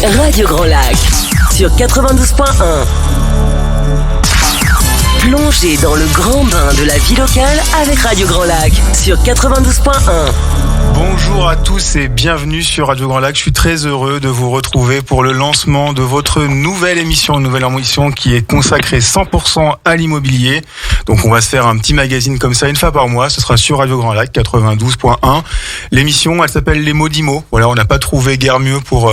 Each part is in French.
Radio Grand Lac sur 92.1. Plongez dans le grand bain de la vie locale avec Radio Grand Lac sur 92.1. Bonjour à tous et bienvenue sur Radio Grand Lac. Je suis très heureux de vous retrouver pour le lancement de votre nouvelle émission qui est consacrée 100% à l'immobilier. Donc on va se faire un petit magazine comme ça une fois par mois. Ce sera sur Radio Grand Lac 92.1. L'émission, elle s'appelle Les mots d'IMO. Voilà, on n'a pas trouvé guère mieux pour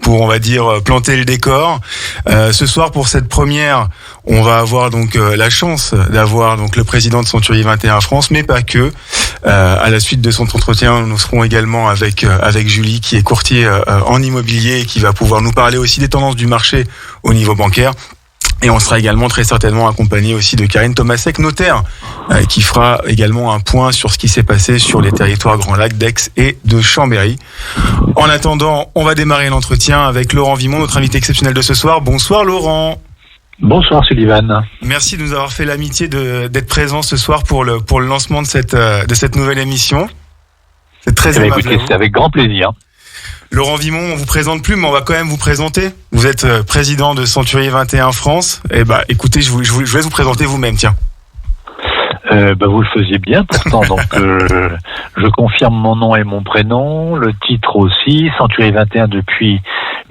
on va dire planter le décor. Ce soir pour cette première, on va avoir donc la chance d'avoir donc le président de Century 21 France, mais pas que. À la suite de son entretien, nous serons également avec Julie qui est courtier en immobilier et qui va pouvoir nous parler aussi des tendances du marché au niveau bancaire. Et on sera également très certainement accompagné aussi de Karine Tomasek, notaire, qui fera également un point sur ce qui s'est passé sur les territoires Grand Lac, d'Aix et de Chambéry. En attendant, on va démarrer l'entretien avec Laurent Vimont, notre invité exceptionnel de ce soir. Bonsoir Laurent. Bonsoir Sullivan. Merci de nous avoir fait l'amitié d'être présent ce soir pour le lancement de cette nouvelle émission. C'est très aimable. Écoutez, c'est avec grand plaisir. Laurent Vimont, on vous présente plus, mais on va quand même vous présenter. Vous êtes président de Century 21 France. Eh ben, écoutez, je vais vous présenter vous-même, tiens. Vous le faisiez bien, pourtant. Donc, je confirme mon nom et mon prénom, le titre aussi. Century 21 depuis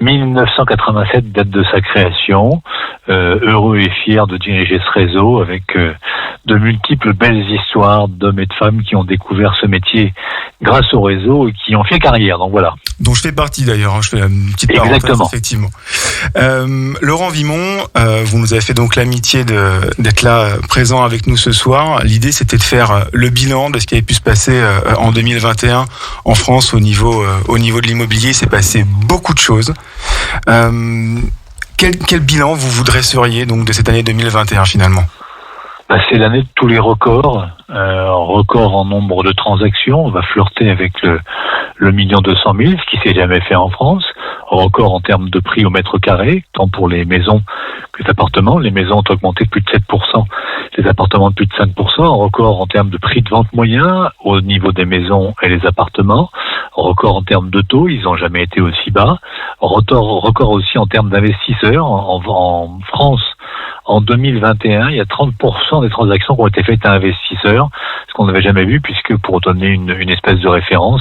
1987, date de sa création. Heureux et fier de diriger ce réseau avec de multiples belles histoires d'hommes et de femmes qui ont découvert ce métier grâce au réseau et qui ont fait carrière. Donc voilà. Dont je fais partie d'ailleurs, hein, je fais une petite parenthèse. Exactement. Effectivement. Laurent Vimont, vous nous avez fait donc l'amitié d'être là présent avec nous ce soir. L'idée c'était de faire le bilan de ce qui avait pu se passer en 2021 en France au niveau de l'immobilier. Il s'est passé beaucoup de choses. Quel bilan vous dresseriez donc de cette année 2021 finalement? C'est l'année de tous les records, record en nombre de transactions. On va flirter avec le 1 200 000, ce qui s'est jamais fait en France. Record en termes de prix au mètre carré, tant pour les maisons que les appartements. Les maisons ont augmenté de plus de 7%, les appartements de plus de 5%. Record en termes de prix de vente moyen au niveau des maisons et les appartements. Record en termes de taux, ils n'ont jamais été aussi bas. Record aussi en termes d'investisseurs. En France, en 2021, il y a 30% des transactions qui ont été faites à investisseurs, ce qu'on n'avait jamais vu, puisque pour donner une espèce de référence,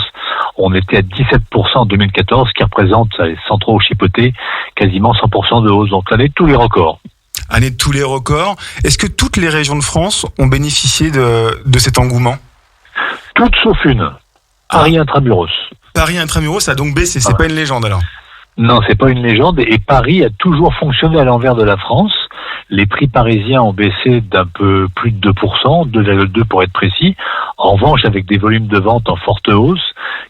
on était à 17% en 2014, ce qui représente, sans trop chipoter, quasiment 100% de hausse. Donc l'année de tous les records. Année de tous les records. Est-ce que toutes les régions de France ont bénéficié de cet engouement? Toutes sauf une. Paris Intramuros. Paris Intramuros a donc baissé, c'est pas une légende alors? Non, c'est pas une légende, et Paris a toujours fonctionné à l'envers de la France. Les prix parisiens ont baissé d'un peu plus de 2%, 2,2 pour être précis. En revanche, avec des volumes de vente en forte hausse,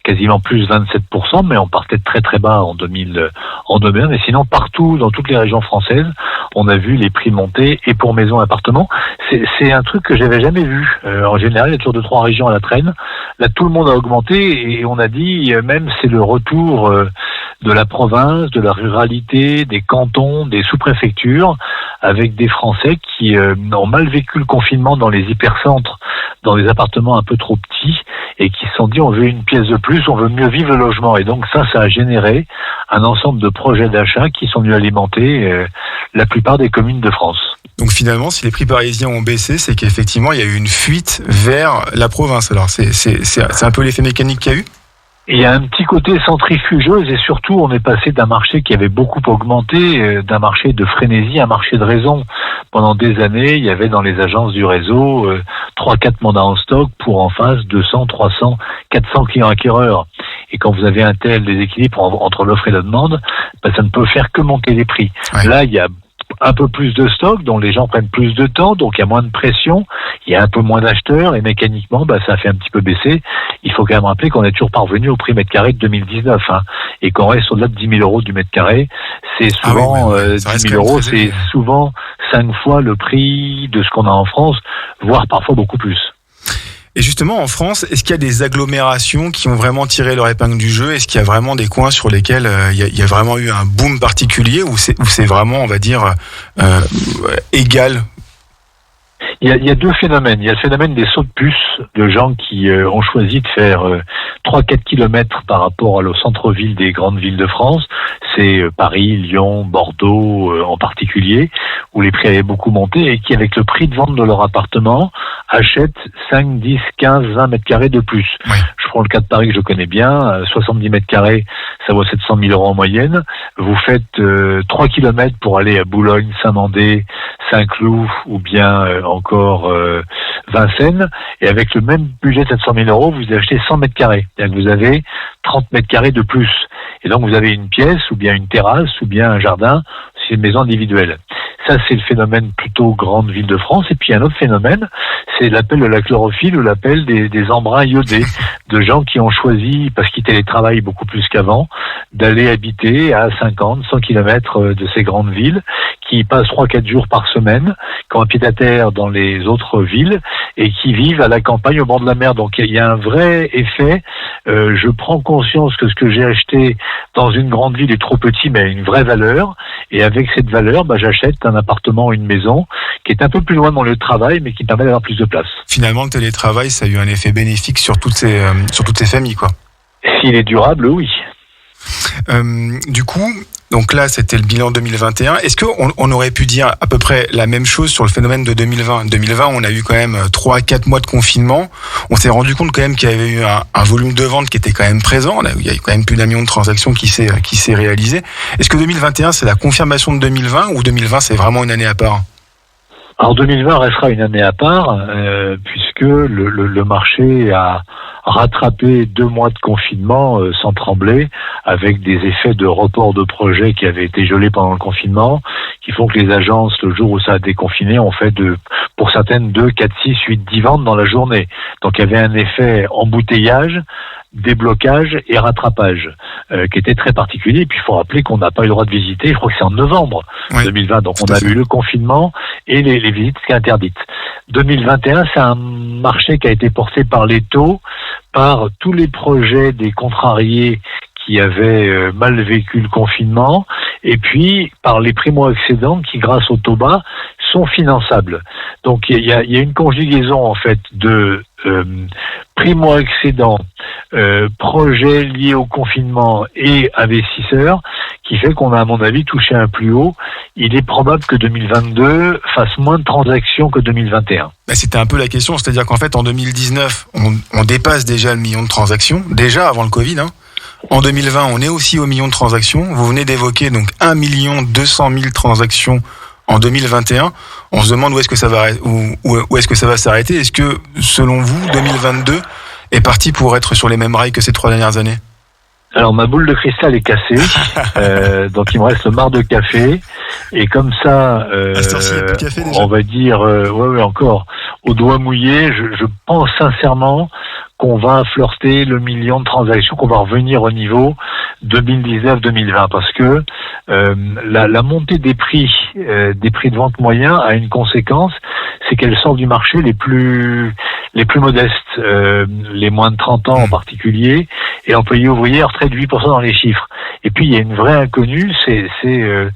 quasiment plus 27%, mais on partait de très très bas en 2021. Mais sinon, partout, dans toutes les régions françaises, on a vu les prix monter, et pour maison et appartement. C'est un truc que j'avais jamais vu. En général, il y a toujours 2-3 régions à la traîne. Là, tout le monde a augmenté, et on a dit, même c'est le retour de la province, de la ruralité, des cantons, des sous-préfectures, avec des Français qui ont mal vécu le confinement dans les hypercentres, dans des appartements un peu trop petits, et qui se sont dit on veut une pièce de plus, on veut mieux vivre le logement. Et donc ça a généré un ensemble de projets d'achat qui sont venus alimenter la plupart des communes de France. Donc finalement, si les prix parisiens ont baissé, c'est qu'effectivement il y a eu une fuite vers la province. Alors c'est un peu l'effet mécanique qu'il y a eu? Il y a un petit côté centrifugeuse, et surtout on est passé d'un marché qui avait beaucoup augmenté, d'un marché de frénésie à un marché de raison. Pendant des années, il y avait dans les agences du réseau 3-4 mandats en stock pour en face 200, 300, 400 clients acquéreurs. Et quand vous avez un tel déséquilibre entre l'offre et la demande, ça ne peut faire que monter les prix. Ouais. Là, il y a un peu plus de stock, dont les gens prennent plus de temps, donc il y a moins de pression, il y a un peu moins d'acheteurs, et mécaniquement, ça a fait un petit peu baisser. Il faut quand même rappeler qu'on est toujours parvenu au prix mètre carré de 2019, et qu'on reste au-delà de 10 000 euros du mètre carré. C'est souvent 10 000 euros, c'est souvent 5 fois le prix de ce qu'on a en France, voire parfois beaucoup plus. Et justement, en France, est-ce qu'il y a des agglomérations qui ont vraiment tiré leur épingle du jeu? Est-ce qu'il y a vraiment des coins sur lesquels il y a vraiment eu un boom particulier, ou c'est vraiment, on va dire, égal? Il y a deux phénomènes. Il y a le phénomène des sauts de puce, de gens qui ont choisi de faire 3-4 kilomètres par rapport au centre-ville des grandes villes de France. C'est Paris, Lyon, Bordeaux en particulier, où les prix avaient beaucoup monté et qui, avec le prix de vente de leur appartement, achètent 5, 10, 15, 20 mètres carrés de plus. Oui. Je prends le cas de Paris que je connais bien, 70 mètres carrés, ça vaut 700 000 euros en moyenne. Vous faites 3 kilomètres pour aller à Boulogne, Saint-Mandé, Saint-Cloud ou bien encore Vincennes, et avec le même budget de 700 000 euros, vous achetez 100 mètres carrés. C'est-à-dire que vous avez 30 mètres carrés de plus. Et donc vous avez une pièce, ou bien une terrasse, ou bien un jardin, c'est une maison individuelle. Ça, c'est le phénomène plutôt grande ville de France. Et puis un autre phénomène, c'est l'appel de la chlorophylle ou l'appel des embruns iodés, de gens qui ont choisi, parce qu'ils télétravaillent beaucoup plus qu'avant, d'aller habiter à 50, 100 kilomètres de ces grandes villes, qui passent 3-4 jours par semaine, qui ont un pied-à-terre dans les autres villes et qui vivent à la campagne au bord de la mer. Donc il y a un vrai effet. Je prends conscience que ce que j'ai acheté dans une grande ville est trop petit, mais a une vraie valeur. Et avec cette valeur, j'achète un appartement ou une maison qui est un peu plus loin de mon lieu de travail, mais qui permet d'avoir plus de place. Finalement, le télétravail, ça a eu un effet bénéfique sur toutes ces familles, quoi. S'il est durable, oui. Du coup, donc là, c'était le bilan 2021. Est-ce qu'on aurait pu dire à peu près la même chose sur le phénomène de 2020 ? 2020, on a eu quand même 3-4 mois de confinement. On s'est rendu compte quand même qu'il y avait eu un volume de vente qui était quand même présent. Il y a eu quand même plus d'1 million de transactions qui s'est réalisé. Est-ce que 2021, c'est la confirmation de 2020 ou 2020, c'est vraiment une année à part ? Alors 2020 restera une année à part, puisque le marché a rattrapé 2 mois de confinement sans trembler, avec des effets de report de projets qui avaient été gelés pendant le confinement, qui font que les agences, le jour où ça a déconfiné, ont fait pour certaines 2, 4, 6, 8, 10 ventes dans la journée. Donc il y avait un effet embouteillage, déblocage et rattrapage qui était très particulier. Et puis il faut rappeler qu'on n'a pas eu le droit de visiter, je crois que c'est en novembre 2020, donc on a eu le confinement et les visites interdites. 2021, c'est un marché qui a été porté par les taux, par tous les projets des contrariés qui avaient mal vécu le confinement, et puis par les primo-accédants qui, grâce au taux bas, sont finançables. Donc il y a une conjugaison en fait de primo-accédants, projets liés au confinement et investisseurs, qui fait qu'on a, à mon avis, touché un plus haut. Il est probable que 2022 fasse moins de transactions que 2021. C'était un peu la question, c'est-à-dire qu'en fait, en 2019, on dépasse déjà le million de transactions, déjà avant le Covid. En 2020, on est aussi au million de transactions. Vous venez d'évoquer donc 1 200 000 transactions en 2021. On se demande où est-ce que ça va s'arrêter. Est-ce que, selon vous, 2022 est parti pour être sur les mêmes rails que ces 3 dernières années ? Alors ma boule de cristal est cassée, donc il me reste le marc de café, et comme ça, on va dire, encore, au doigt mouillé, je pense sincèrement qu'on va flirter le million de transactions, qu'on va revenir au niveau 2019-2020, parce que la montée des prix de vente moyens a une conséquence, c'est qu'elle sort du marché les plus modestes, les moins de 30 ans en particulier, et l'employé ouvrier retraite 8% dans les chiffres. Et puis il y a une vraie inconnue, c'est ce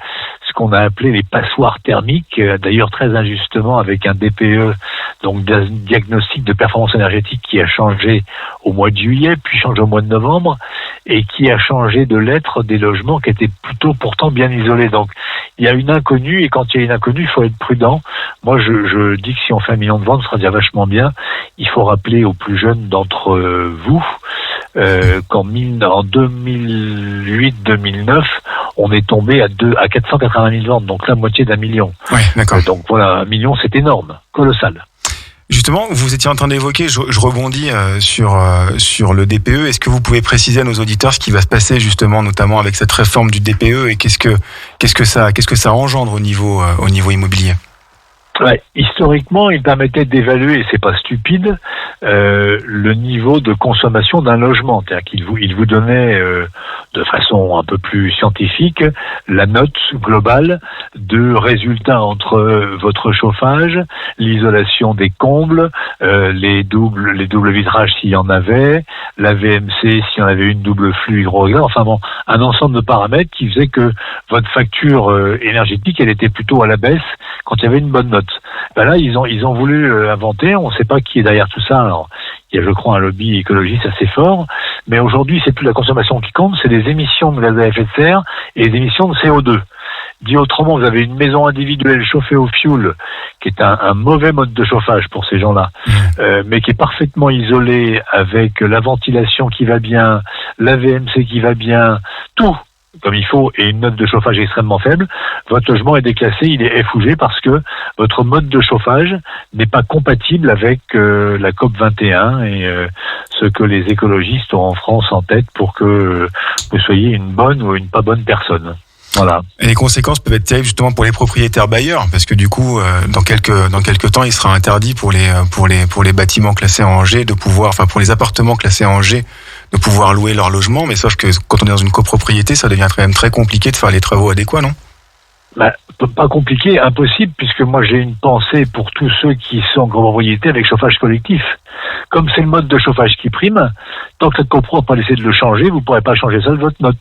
qu'on a appelé les passoires thermiques, d'ailleurs très injustement avec un DPE, donc diagnostic de performance énergétique, qui a changé au mois de juillet, puis changé au mois de novembre, et qui a changé de lettre des logements qui étaient plutôt pourtant bien isolés. Donc il y a une inconnue, et quand il y a une inconnue, il faut être prudent. Moi je dis que si on fait 1 million de ventes, ce sera déjà vachement bien. Il faut rappeler aux plus jeunes d'entre vous qu'en 2008-2009, on est tombé à 480 000 ventes, donc la moitié d'1 million. Oui, d'accord. Donc voilà, 1 million, c'est énorme, colossal. Justement, vous étiez en train d'évoquer, je rebondis sur le DPE. Est-ce que vous pouvez préciser à nos auditeurs ce qui va se passer justement, notamment avec cette réforme du DPE, et qu'est-ce que ça engendre au niveau immobilier ? Ouais, historiquement, il permettait d'évaluer, et c'est pas stupide, le niveau de consommation d'un logement. C'est-à-dire qu'il vous donnait de façon un peu plus scientifique la note globale de résultats entre votre chauffage, l'isolation des combles, les doubles vitrages s'il y en avait, la VMC s'il y en avait une, double flux hydrogène, enfin bon, un ensemble de paramètres qui faisait que votre facture énergétique, elle était plutôt à la baisse quand il y avait une bonne note. Ben là, ils ont voulu inventer, on ne sait pas qui est derrière tout ça. Alors, il y a, je crois, un lobby écologiste assez fort, mais aujourd'hui, c'est plus la consommation qui compte, c'est les émissions de gaz à effet de serre et les émissions de CO2. Dit autrement, vous avez une maison individuelle chauffée au fioul, qui est un mauvais mode de chauffage pour ces gens-là, mais qui est parfaitement isolée, avec la ventilation qui va bien, la VMC qui va bien, tout comme il faut, et une note de chauffage extrêmement faible. Votre logement est déclassé, il est F ou G, parce que votre mode de chauffage n'est pas compatible avec la COP 21 et ce que les écologistes ont en France en tête pour que vous soyez une bonne ou une pas bonne personne. Voilà. Et les conséquences peuvent être terribles justement pour les propriétaires bailleurs, parce que du coup, dans quelques temps, il sera interdit pour les bâtiments classés en G de pouvoir, enfin pour les appartements classés en G, de pouvoir louer leur logement. Mais sauf que quand on est dans une copropriété, ça devient quand même très compliqué de faire les travaux adéquats, non? Pas compliqué, impossible, puisque moi j'ai une pensée pour tous ceux qui sont en copropriété avec chauffage collectif. Comme c'est le mode de chauffage qui prime, tant que cette copro n'a pas laissé de le changer, vous ne pourrez pas changer seul votre note.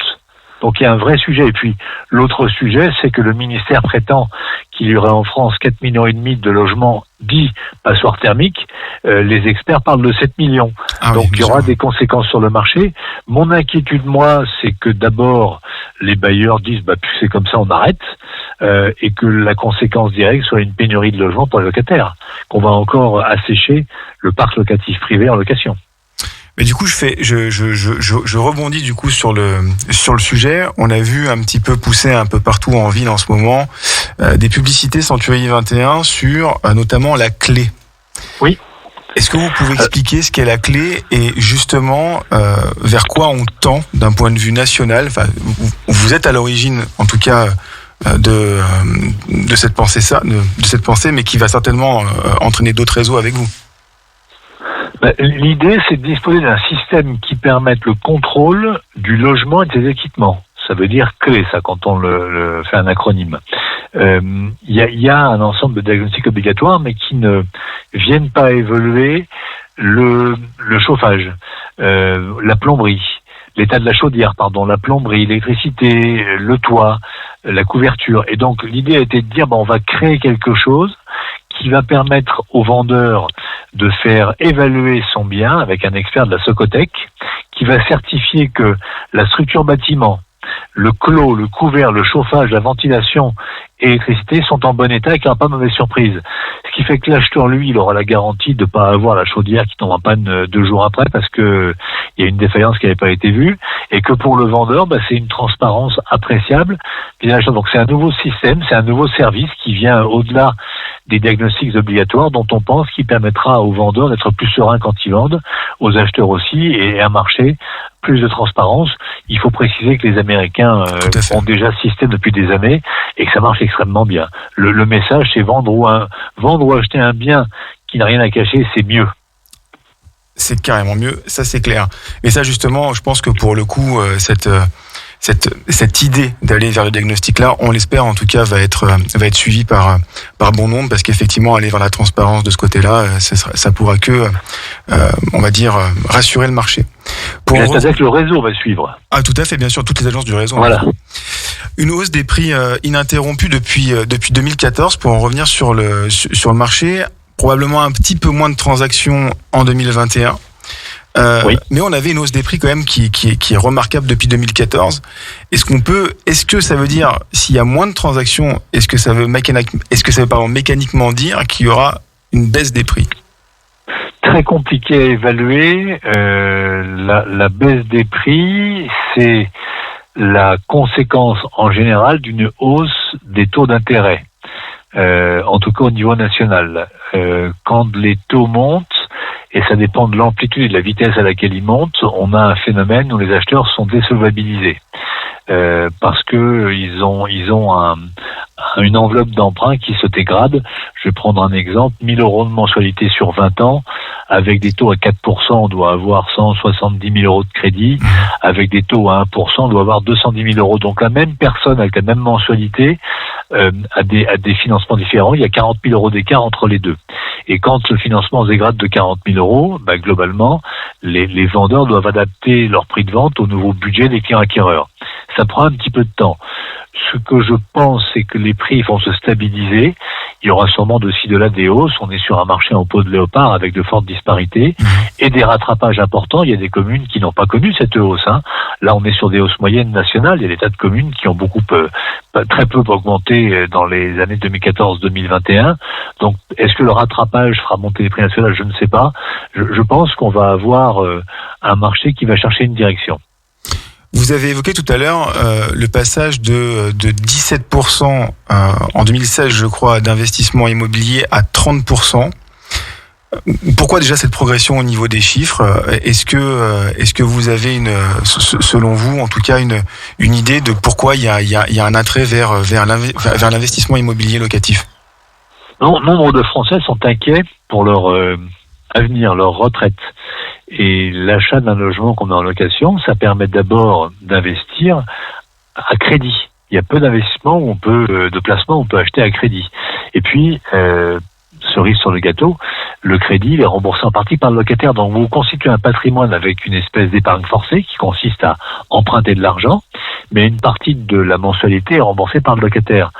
Donc il y a un vrai sujet. Et puis l'autre sujet, c'est que le ministère prétend qu'il y aurait en France 4,5 millions de logements dits passoires thermiques. Les experts parlent de 7 millions. Donc il y aura des conséquences sur le marché. Mon inquiétude, moi, c'est que d'abord les bailleurs disent c'est comme ça, on arrête, et que la conséquence directe soit une pénurie de logements pour les locataires, qu'on va encore assécher le parc locatif privé en location. Mais du coup, je rebondis du coup sur le sujet. On a vu un petit peu pousser un peu partout en ville en ce moment des publicités Century 21 sur notamment la clé. Oui. Est-ce que vous pouvez expliquer ce qu'est la clé et justement vers quoi on tend d'un point de vue national? Enfin, vous êtes à l'origine, en tout cas, de cette pensée, mais qui va certainement entraîner d'autres réseaux avec vous. L'idée, c'est de disposer d'un système qui permette le contrôle du logement et de ses équipements. Ça veut dire clé, ça, quand on le fait un acronyme. Il y a un ensemble de diagnostics obligatoires, mais qui ne viennent pas évaluer le chauffage, la plomberie, l'état de la chaudière, la plomberie, l'électricité, le toit, la couverture. Et donc, l'idée a été de dire, on va créer quelque chose qui va permettre aux vendeurs de faire évaluer son bien avec un expert de la Socotec, qui va certifier que la structure bâtiment, le clos, le couvert, le chauffage, la ventilation et l'électricité sont en bon état et qu'il n'y aura pas de mauvaise surprise. Ce qui fait que l'acheteur, lui, il aura la garantie de ne pas avoir la chaudière qui tombe en panne 2 jours après parce que il y a une défaillance qui n'avait pas été vue, et que pour le vendeur, c'est une transparence appréciable. Donc c'est un nouveau système, c'est un nouveau service qui vient au-delà des diagnostics obligatoires dont on pense qu'il permettra aux vendeurs d'être plus sereins quand ils vendent, aux acheteurs aussi, et un marché plus de transparence. Il faut préciser que les Américains ont déjà ce système depuis des années et que ça marche extrêmement bien. Le message, c'est vendre ou acheter un bien qui n'a rien à cacher, c'est mieux. C'est carrément mieux, ça c'est clair. Et ça justement, je pense que pour le coup, cette idée d'aller vers le diagnostic là, on l'espère en tout cas, va être suivie par bon nombre, parce qu'effectivement aller vers la transparence de ce côté-là, ça pourra que, on va dire, rassurer le marché. C'est-à-dire que le réseau va suivre. Ah, tout à fait, bien sûr, toutes les agences du réseau. Voilà. Une hausse des prix ininterrompue depuis 2014, pour en revenir sur le marché. Probablement un petit peu moins de transactions en 2021. Oui. Mais on avait une hausse des prix quand même qui est remarquable depuis 2014. Est-ce que ça veut dire, s'il y a moins de transactions, est-ce que ça veut mécaniquement dire qu'il y aura une baisse des prix? Très compliqué à évaluer. La baisse des prix, c'est la conséquence en général d'une hausse des taux d'intérêt. En tout cas au niveau national. Quand les taux montent, et ça dépend de l'amplitude et de la vitesse à laquelle ils montent, on a un phénomène où les acheteurs sont désolvabilisés. Parce que ils ont une enveloppe d'emprunt qui se dégrade. Je vais prendre un exemple, 1 000 € de mensualité sur 20 ans, avec des taux à 4%, on doit avoir 170 000 € de crédit, avec des taux à 1%, on doit avoir 210 000 €. Donc la même personne avec la même mensualité a des financements différents, il y a 40 000 € d'écart entre les deux. Et quand le financement se dégrade de 40 000 €, globalement, les vendeurs doivent adapter leur prix de vente au nouveau budget des clients acquéreurs. Ça prend un petit peu de temps. Ce que je pense, c'est que les prix vont se stabiliser. Il y aura sûrement de là des hausses. On est sur un marché en peau de léopard avec de fortes disparités et des rattrapages importants. Il y a des communes qui n'ont pas connu cette hausse. Là, on est sur des hausses moyennes nationales. Il y a des tas de communes qui ont très peu augmenté dans les années 2014-2021. Donc, est-ce que le rattrapage fera monter les prix nationaux? Je ne sais pas. Je pense qu'on va avoir un marché qui va chercher une direction. Vous avez évoqué tout à l'heure le passage de 17% en 2016, je crois, d'investissement immobilier à 30%. Pourquoi déjà cette progression au niveau des chiffres? Est-ce que vous avez selon vous, en tout cas, une idée de pourquoi il y a un attrait vers l'investissement immobilier locatif? Nombre de Français sont inquiets pour leur avenir, leur retraite. Et l'achat d'un logement qu'on met en location, ça permet d'abord d'investir à crédit. Il y a peu d'investissements de placements où on peut acheter à crédit. Et puis, cerise sur le gâteau, le crédit est remboursé en partie par le locataire. Donc vous constituez un patrimoine avec une espèce d'épargne forcée qui consiste à emprunter de l'argent, mais une partie de la mensualité est remboursée par le locataire.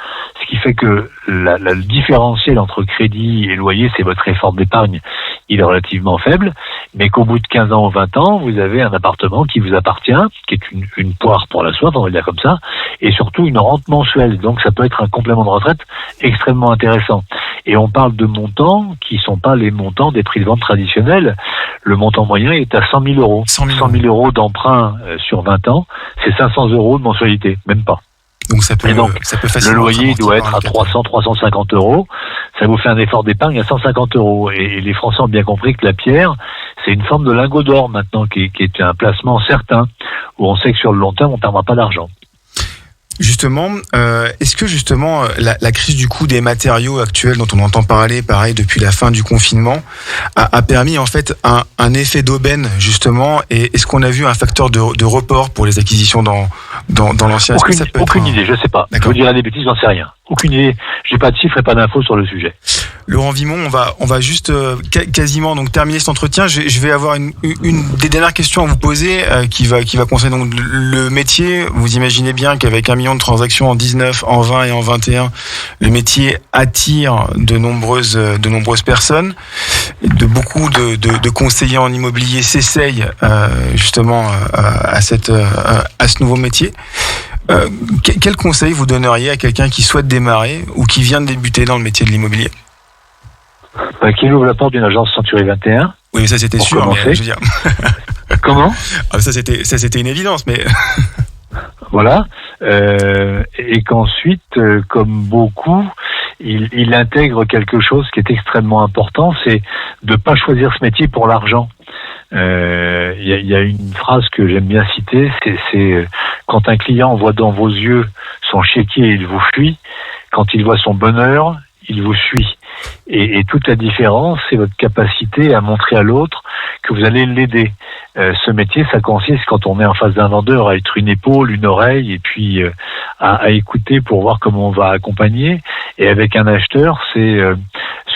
Ce qui fait que le différentiel entre crédit et loyer, c'est votre effort d'épargne, il est relativement faible, mais qu'au bout de 15 ans ou 20 ans, vous avez un appartement qui vous appartient, qui est une poire pour la soif, on va le dire comme ça, et surtout une rente mensuelle. Donc ça peut être un complément de retraite extrêmement intéressant. Et on parle de montants qui ne sont pas les montants des prix de vente traditionnels. Le montant moyen est à 100 000 euros. 100 000 euros d'emprunt sur 20 ans, c'est 500 euros de mensualité, même pas. Donc ça peut le loyer doit être à 300-350 euros. Ça vous fait un effort d'épargne à 150 euros. Et les Français ont bien compris que la pierre, c'est une forme de lingot d'or maintenant, qui est un placement certain, où on sait que sur le long terme, on ne perdra pas d'argent. Justement, est-ce que justement la crise du coût des matériaux actuels dont on entend parler, pareil depuis la fin du confinement, a permis en fait un effet d'aubaine justement, et est-ce qu'on a vu un facteur de report pour les acquisitions dans l'ancien? Aucune idée, je sais pas. D'accord. Je vous dirai des bêtises, j'en sais rien. Aucune idée. J'ai pas de chiffres et pas d'infos sur le sujet. Laurent Vimont, on va juste quasiment donc terminer cet entretien. Je vais avoir une des dernières questions à vous poser qui va concerner donc le métier. Vous imaginez bien qu'avec 1 million de transactions en 19, en 20 et en 21, le métier attire de nombreuses personnes. Beaucoup de conseillers en immobilier s'essayent justement à ce nouveau métier. Quel conseil vous donneriez à quelqu'un qui souhaite démarrer ou qui vient de débuter dans le métier de l'immobilier? Qu'il ouvre la porte d'une agence Century 21. Oui, mais ça c'était sûr. Mais, je veux dire... Comment? Ça c'était une évidence, mais... Voilà. Et qu'ensuite, comme beaucoup, il intègre quelque chose qui est extrêmement important, c'est de ne pas choisir ce métier pour l'argent. Il y a une phrase que j'aime bien citer, c'est quand un client voit dans vos yeux son chéquier, il vous fuit. Quand il voit son bonheur, il vous suit. Et toute la différence, c'est votre capacité à montrer à l'autre que vous allez l'aider. Ce métier, ça consiste, quand on est en face d'un vendeur, à être une épaule, une oreille, et puis à écouter pour voir comment on va accompagner. Et avec un acheteur, c'est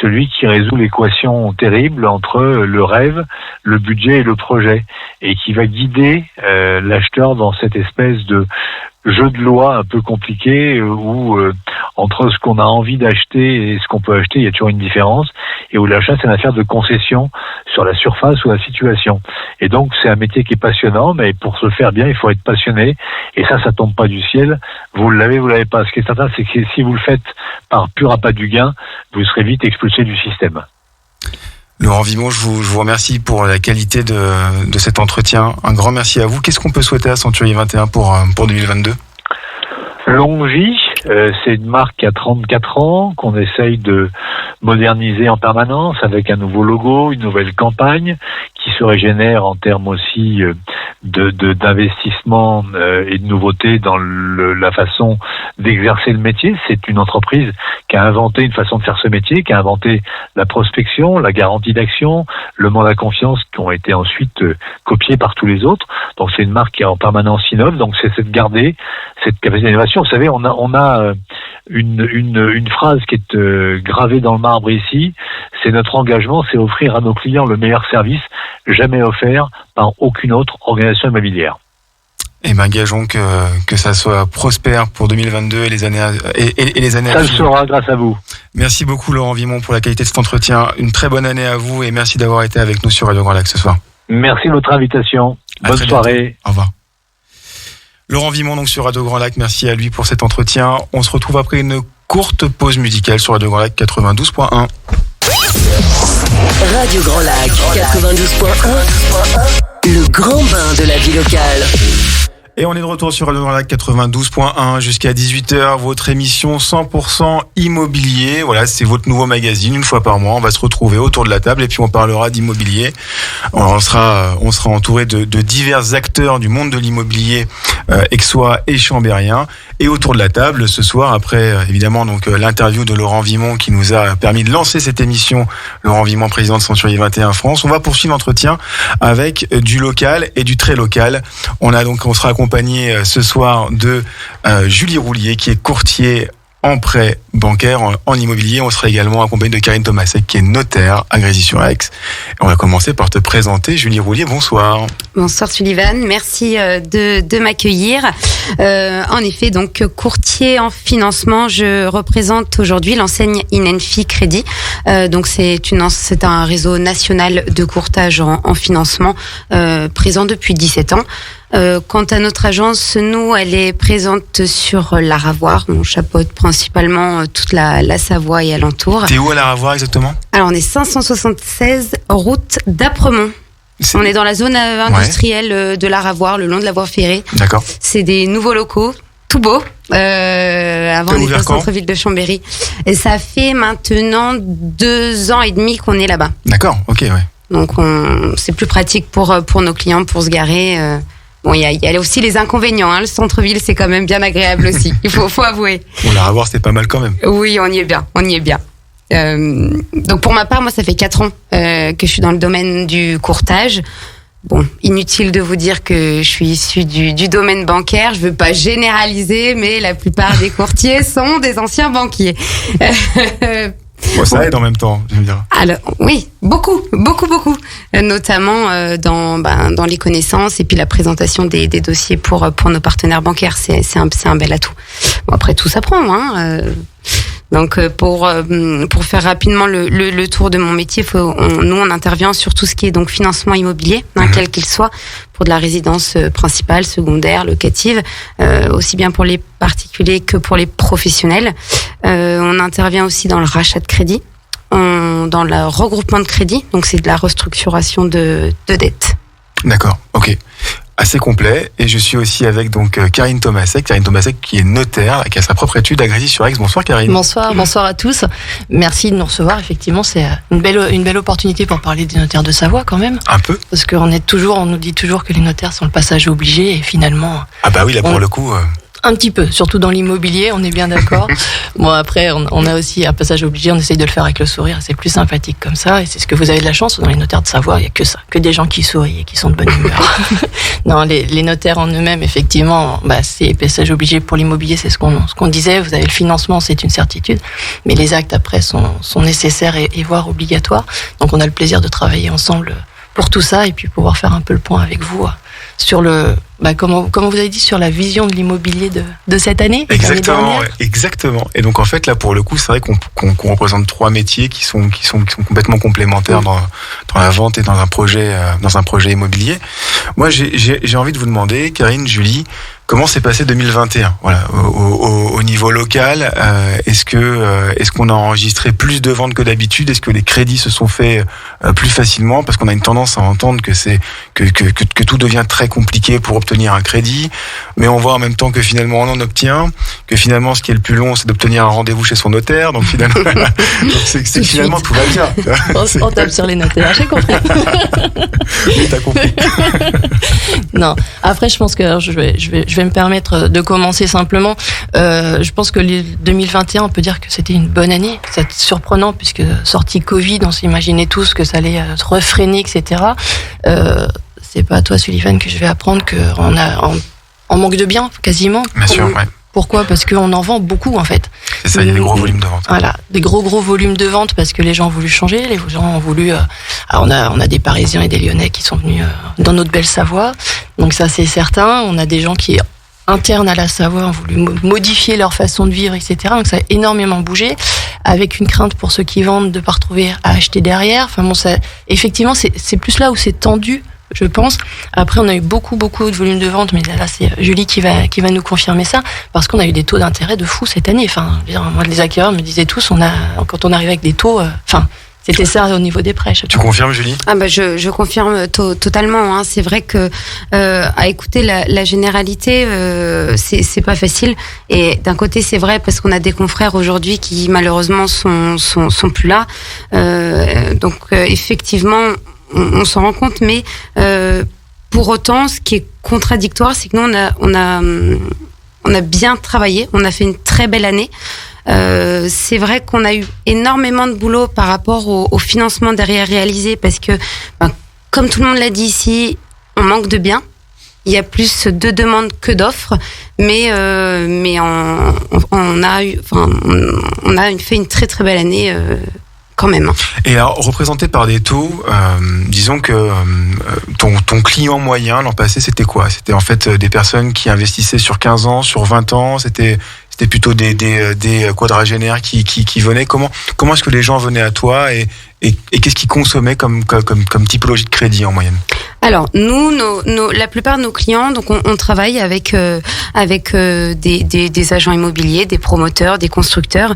celui qui résout l'équation terrible entre le rêve, le budget et le projet, et qui va guider l'acheteur dans cette espèce de jeu de loi un peu compliqué où entre ce qu'on a envie d'acheter et ce qu'on peut acheter, il y a toujours une différence, et où l'achat, c'est une affaire de concession sur la surface ou la situation. Et donc, c'est un métier qui est passionnant, mais pour se faire bien, il faut être passionné, et ça tombe pas du ciel. Vous l'avez pas. Ce qui est certain, c'est que si vous le faites par pur appât du gain, vous serez vite expulsé du système. Laurent Vimont, je vous remercie pour la qualité de cet entretien. Un grand merci à vous. Qu'est-ce qu'on peut souhaiter à Century 21 pour 2022? Longue vie. C'est une marque qui a 34 ans, qu'on essaye de moderniser en permanence avec un nouveau logo, une nouvelle campagne qui se régénère en termes aussi d'investissement et de nouveautés dans la façon d'exercer le métier. C'est une entreprise qui a inventé une façon de faire ce métier, qui a inventé la prospection, la garantie d'action, le mandat confiance, qui ont été ensuite copiés par tous les autres. Donc c'est une marque qui en permanence innove. Donc c'est de garder cette capacité d'innovation. Vous savez, on a une phrase qui est gravée dans le marbre ici. C'est notre engagement, c'est offrir à nos clients le meilleur service jamais offert par aucune autre organisation immobilière. Et ben gageons que ça soit prospère pour 2022 et les années à venir. Ça le sera grâce à vous. Merci beaucoup Laurent Vimont pour la qualité de cet entretien. Une très bonne année à vous et merci d'avoir été avec nous sur Radio Grand Lac ce soir. Merci de votre invitation. Bonne soirée. Au revoir. Laurent Vimont donc sur Radio Grand Lac, merci à lui pour cet entretien. On se retrouve après une courte pause musicale sur Radio Grand Lac 92.1. Radio Grand Lac 92.1, le grand bain de la vie locale. Et on est de retour sur Radio Grand Lac 92.1 jusqu'à 18h, votre émission 100% immobilier. Voilà, c'est votre nouveau magazine, une fois par mois. On va se retrouver autour de la table et puis on parlera d'immobilier. On sera entouré de divers acteurs du monde de l'immobilier aixois et chambérien. Et autour de la table, ce soir, après évidemment donc l'interview de Laurent Vimont qui nous a permis de lancer cette émission, Laurent Vimont, président de Century 21 France, on va poursuivre l'entretien avec du local et du très local. On sera accompagné ce soir de Julie Roulier qui est courtier en prêt bancaire, en immobilier. On sera également accompagné de Karine Tomasek qui est notaire à Grésy-sur-Aix. On va commencer par te présenter. Julie Roulier, bonsoir. Bonsoir Sullivan, merci de m'accueillir. En effet, donc courtier en financement, je représente aujourd'hui l'enseigne Inenfi Crédit. Donc c'est un réseau national de courtage en financement présent depuis 17 ans. Quant à notre agence, nous, elle est présente sur l'Aravoir. On chapeaute principalement toute la Savoie et alentour. T'es où à l'Aravoir exactement ? Alors on est 576 route d'Apremont. On est dans la zone industrielle de l'Aravoir, le long de la voie ferrée. D'accord. C'est des nouveaux locaux, tout beaux. Avant on était au centre-ville de Chambéry. Et ça fait maintenant 2 ans et demi qu'on est là-bas. D'accord, ok, ouais. Donc c'est plus pratique pour nos clients pour se garer. Bon, il y a aussi les inconvénients. Hein. Le centre-ville, c'est quand même bien agréable aussi. Il faut avouer. Bon, l'Aravoir, c'est pas mal quand même. Oui, on y est bien. Donc pour ma part, moi, ça fait 4 ans que je suis dans le domaine du courtage. Bon, inutile de vous dire que je suis issue du domaine bancaire. Je veux pas généraliser, mais la plupart des courtiers sont des anciens banquiers. Bon, ça aide en même temps, je veux dire. Alors, oui, beaucoup. Notamment dans les connaissances et puis la présentation des dossiers pour nos partenaires bancaires. C'est un bel atout. Bon, après, tout s'apprend, hein. Donc pour faire rapidement le tour de mon métier, nous on intervient sur tout ce qui est donc financement immobilier, quel qu'il soit, pour de la résidence principale, secondaire, locative, aussi bien pour les particuliers que pour les professionnels. On intervient aussi dans le rachat de crédit, dans le regroupement de crédit, donc c'est de la restructuration de dettes. D'accord, ok. Assez complet, et je suis aussi avec donc Karine Tomasek qui est notaire, qui a sa propre étude à Grésy-sur-Aix. Bonsoir Karine. Bonsoir à tous. Merci de nous recevoir. Effectivement, c'est une belle opportunité pour parler des notaires de Savoie quand même. Un peu. Parce qu'on nous dit toujours que les notaires sont le passage obligé, et finalement. Ah bah oui, là pour le coup. Un petit peu, surtout dans l'immobilier, on est bien d'accord. Bon, après, on a aussi un passage obligé, on essaye de le faire avec le sourire, c'est plus sympathique comme ça, et c'est ce que vous avez de la chance, dans les notaires de Savoie, il n'y a que ça, que des gens qui sourient et qui sont de bonne humeur. Non, les notaires en eux-mêmes, effectivement, c'est passage obligé pour l'immobilier, c'est ce qu'on disait, vous avez le financement, c'est une certitude, mais les actes après sont nécessaires et voire obligatoires, donc on a le plaisir de travailler ensemble pour tout ça, et puis pouvoir faire un peu le point avec vous sur comment vous avez dit, sur la vision de l'immobilier de cette année. Exactement. Et donc en fait là pour le coup c'est vrai qu'on représente 3 métiers qui sont complètement complémentaires dans la vente et dans un projet immobilier. Moi j'ai envie de vous demander, Karine, Julie, comment s'est passé 2021 ? Voilà, au niveau local, est-ce qu'on a enregistré plus de ventes que d'habitude ? Est-ce que les crédits se sont faits plus facilement ? Parce qu'on a une tendance à entendre que tout devient très compliqué pour obtenir un crédit, mais on voit en même temps que finalement on en obtient, que finalement ce qui est le plus long c'est d'obtenir un rendez-vous chez son notaire, donc finalement, c'est finalement tout va bien. On tape sur les notaires, j'ai compris. Oui, t'as compris. Non, après je pense que je vais me permettre de commencer simplement. Je pense que 2021, on peut dire que c'était une bonne année. C'est surprenant puisque sortie Covid, on s'imaginait tous que ça allait être refréné, etc. C'est pas à toi, Sullivan, que je vais apprendre qu'on a en manque de biens, quasiment. Bien sûr, ouais. Pourquoi ? Parce qu'on en vend beaucoup, en fait. C'est ça, il y a des gros volumes de vente. Voilà, des gros volumes de vente parce que les gens ont voulu changer, les gens ont voulu. On a des Parisiens et des Lyonnais qui sont venus dans notre belle Savoie, donc ça c'est certain. On a des gens qui internes à la Savoie ont voulu modifier leur façon de vivre, etc. Donc ça a énormément bougé, avec une crainte pour ceux qui vendent de pas retrouver à acheter derrière. Enfin bon, ça, effectivement, c'est plus là où c'est tendu, je pense. Après, on a eu beaucoup de volume de vente, mais là c'est Julie qui va nous confirmer ça, parce qu'on a eu des taux d'intérêt de fou cette année. Enfin, moi les acquéreurs me disaient tous, quand on arrivait avec des taux, c'était ça au niveau des prêts. Tu confirmes, Julie ? Je confirme totalement. Hein. C'est vrai que à écouter la généralité, c'est pas facile. Et d'un côté, c'est vrai parce qu'on a des confrères aujourd'hui qui malheureusement sont plus là. Donc effectivement, on s'en rend compte. Mais pour autant, ce qui est contradictoire, c'est que nous on a bien travaillé. On a fait une très belle année. C'est vrai qu'on a eu énormément de boulot par rapport au financement derrière réalisé parce que, comme tout le monde l'a dit ici, on manque de biens. Il y a plus de demandes que d'offres, mais on a fait une très très belle année quand même. Et alors, représenté par des taux, disons que ton client moyen l'an passé, c'était quoi ? C'était en fait des personnes qui investissaient sur 15 ans, sur 20 ans, c'était plutôt des quadragénaires qui venaient. Comment est-ce que les gens venaient à toi et qu'est-ce qu'ils consommaient comme typologie de crédit en moyenne ? Alors nous, la plupart de nos clients, donc on travaille avec des agents immobiliers, des promoteurs, des constructeurs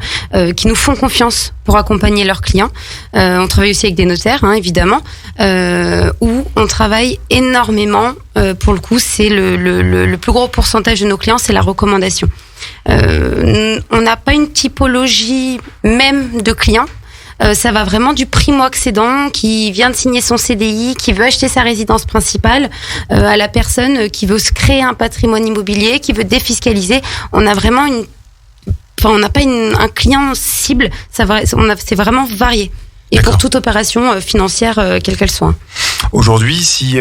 qui nous font confiance pour accompagner leurs clients. On travaille aussi avec des notaires, hein, évidemment, où on travaille énormément. Pour le coup, c'est le plus gros pourcentage de nos clients, c'est la recommandation. On n'a pas une typologie même de clients. Ça va vraiment du primo-accédant qui vient de signer son CDI, qui veut acheter sa résidence principale, à la personne qui veut se créer un patrimoine immobilier, qui veut défiscaliser. On a vraiment on n'a pas un client cible. C'est vraiment varié. Et D'accord. pour toute opération financière, quelle qu'elle soit. Aujourd'hui, si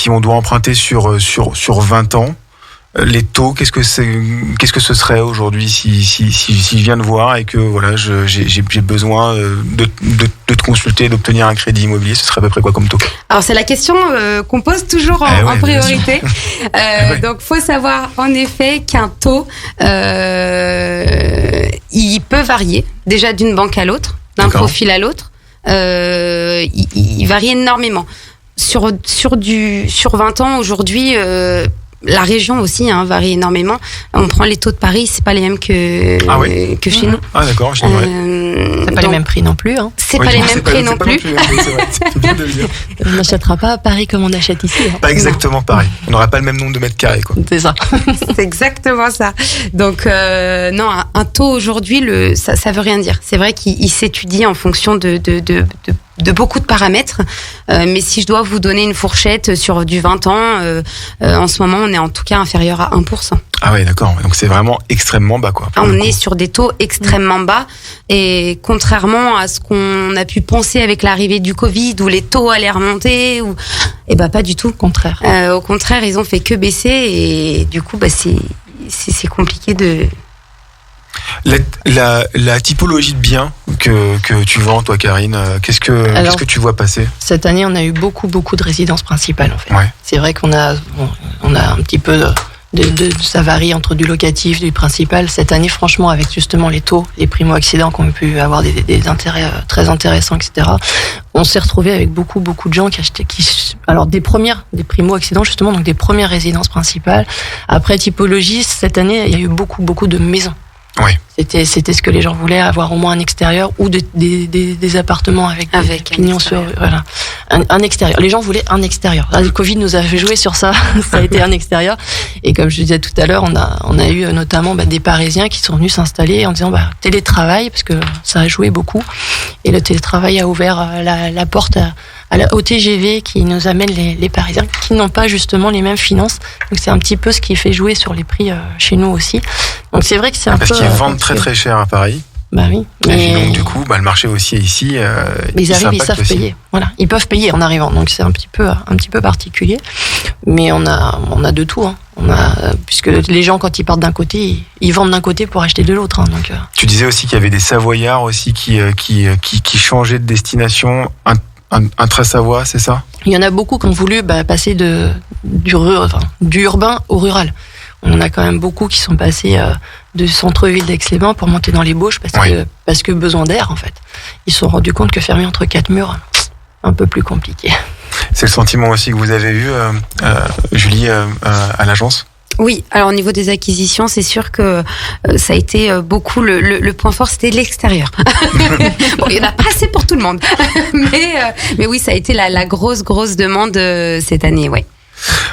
on doit emprunter sur 20 ans, les taux, qu'est-ce que ce serait aujourd'hui si je viens de voir et que voilà, j'ai besoin de te consulter, d'obtenir un crédit immobilier, ce serait à peu près quoi comme taux ? Alors c'est la question qu'on pose toujours en priorité. Donc faut savoir en effet qu'un taux, il peut varier déjà d'une banque à l'autre, d'un D'accord. profil à l'autre. Il varie énormément. Sur 20 ans aujourd'hui. La région aussi varie énormément. On prend les taux de Paris, c'est pas les mêmes que chez nous. Ah d'accord, chez nous. C'est pas les mêmes prix non plus. Hein. C'est pas les mêmes prix non plus. C'est vrai, c'est bien de le dire. On n'achètera pas à Paris comme on achète ici. Hein. Pas exactement pareil. On n'aura pas le même nombre de mètres carrés, quoi. C'est ça. C'est exactement ça. Donc non, un taux aujourd'hui, ça veut rien dire. C'est vrai qu'il s'étudie en fonction de beaucoup de paramètres, mais si je dois vous donner une fourchette sur du 20 ans, en ce moment on est en tout cas inférieur à 1%. Ah ouais, d'accord. Donc c'est vraiment extrêmement bas, quoi. On est sur des taux extrêmement bas, et contrairement à ce qu'on a pu penser avec l'arrivée du Covid où les taux allaient remonter, pas du tout. Au contraire. Au contraire, ils ont fait que baisser, et du coup c'est compliqué de... La typologie de biens que tu vends, toi, Karine, qu'est-ce que tu vois passer ? Cette année, on a eu beaucoup de résidences principales, en fait. Ouais. C'est vrai qu'on a un petit peu ça varie entre du locatif, du principal. Cette année, franchement, avec justement les taux, les primo-accédants qui ont pu avoir des intérêts très intéressants, etc., on s'est retrouvé avec beaucoup de gens qui achetaient, alors des primo-accédants, justement, donc des premières résidences principales. Après, typologie, cette année, il y a eu beaucoup de maisons. Oui. C'était ce que les gens voulaient, avoir au moins un extérieur ou des appartements avec pignons sur, voilà. Un extérieur. Les gens voulaient un extérieur. Le Covid nous a fait jouer sur ça. Ça a été un extérieur. Et comme je disais tout à l'heure, on a eu notamment des Parisiens qui sont venus s'installer en disant télétravail, parce que ça a joué beaucoup. Et le télétravail a ouvert la porte au TGV qui nous amène les Parisiens qui n'ont pas justement les mêmes finances. Donc c'est un petit peu ce qui fait jouer sur les prix chez nous aussi. Donc c'est vrai que c'est un peu... Parce qu'ils vendent très très cher à Paris. Bah oui. Et puis donc du coup, le marché aussi ici. Mais ils arrivent, ils savent payer. Voilà, ils peuvent payer en arrivant. Donc c'est un petit peu particulier. Mais on a de tout. Hein. Puisque les gens quand ils partent d'un côté, ils vendent d'un côté pour acheter de l'autre. Hein, donc. Tu disais aussi qu'il y avait des Savoyards aussi qui changeaient de destination. Un trait Savoie, c'est ça ? Il y en a beaucoup qui ont voulu passer du urbain au rural. On a quand même beaucoup qui sont passés de centre-ville d'Aix-les-Bains pour monter dans les Bauges parce que besoin d'air en fait. Ils se sont rendus compte que fermer entre quatre murs, un peu plus compliqué. C'est le sentiment aussi que vous avez eu, Julie, à l'agence ? Oui, alors au niveau des acquisitions, c'est sûr que ça a été beaucoup le point fort, c'était l'extérieur. Bon, il n'y en a pas assez pour tout le monde, mais oui, ça a été la grosse demande cette année, ouais.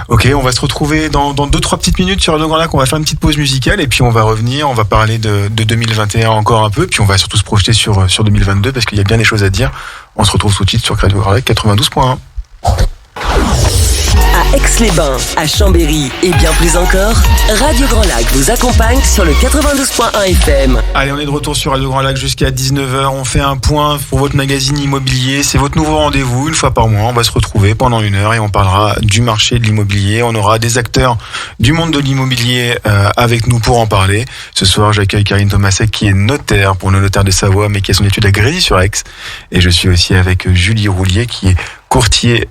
Ok, on va se retrouver dans 2-3 petites minutes sur Radio Grand Lac. On va faire une petite pause musicale et puis on va revenir. On va parler de 2021 encore un peu. Puis on va surtout se projeter sur 2022 parce qu'il y a bien des choses à dire. On se retrouve tout de suite sur Radio Grand Lac 92.1. À Aix-les-Bains, à Chambéry et bien plus encore, Radio Grand Lac vous accompagne sur le 92.1 FM. Allez, on est de retour sur Radio Grand Lac jusqu'à 19h. On fait un point pour votre magazine immobilier. C'est votre nouveau rendez-vous, une fois par mois. On va se retrouver pendant 1 heure et on parlera du marché de l'immobilier. On aura des acteurs du monde de l'immobilier avec nous pour en parler. Ce soir, j'accueille Karine Thomasek qui est notaire pour le notaire de Savoie, mais qui a son étude à Grésy-sur-Aix. Et je suis aussi avec Julie Roulier qui est courtier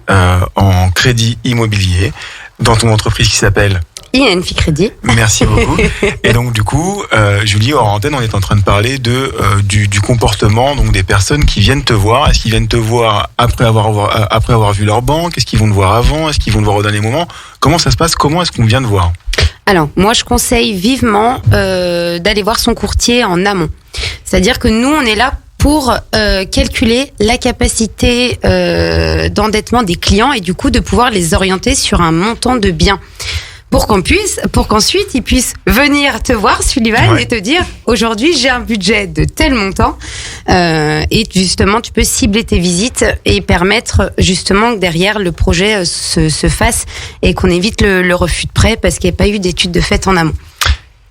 en crédit immobilier dans ton entreprise qui s'appelle INFI Crédit. Merci beaucoup. Et donc du coup, Julie, hors antenne, on est en train de parler du comportement donc des personnes qui viennent te voir. Est-ce qu'ils viennent te voir après avoir vu leur banque ? Est-ce qu'ils vont te voir avant ? Est-ce qu'ils vont te voir au dernier moment ? Comment ça se passe ? Comment est-ce qu'on vient te voir ? Alors, moi, je conseille vivement d'aller voir son courtier en amont. C'est-à-dire que nous, on est là pour calculer la capacité d'endettement des clients et du coup de pouvoir les orienter sur un montant de biens. Pour qu'ensuite ils puissent venir te voir, Sullivan, et te dire aujourd'hui j'ai un budget de tel montant et justement tu peux cibler tes visites et permettre justement que derrière le projet se fasse et qu'on évite le refus de prêt parce qu'il n'y a pas eu d'études de fait en amont.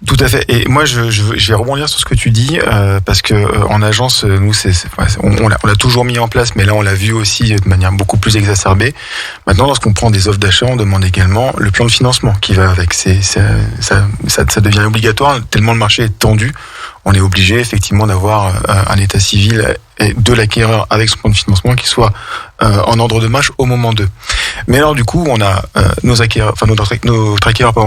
Tout à fait. Et moi, je vais rebondir sur ce que tu dis parce que en agence, nous, on l'a toujours mis en place, mais là, on l'a vu aussi de manière beaucoup plus exacerbée. Maintenant, lorsqu'on prend des offres d'achat, on demande également le plan de financement qui va avec. Ça devient obligatoire tellement le marché est tendu. On est obligé effectivement d'avoir un état civil de l'acquéreur avec son plan de financement qui soit en ordre de marche au moment 2. Mais alors du coup, on a notre acquéreur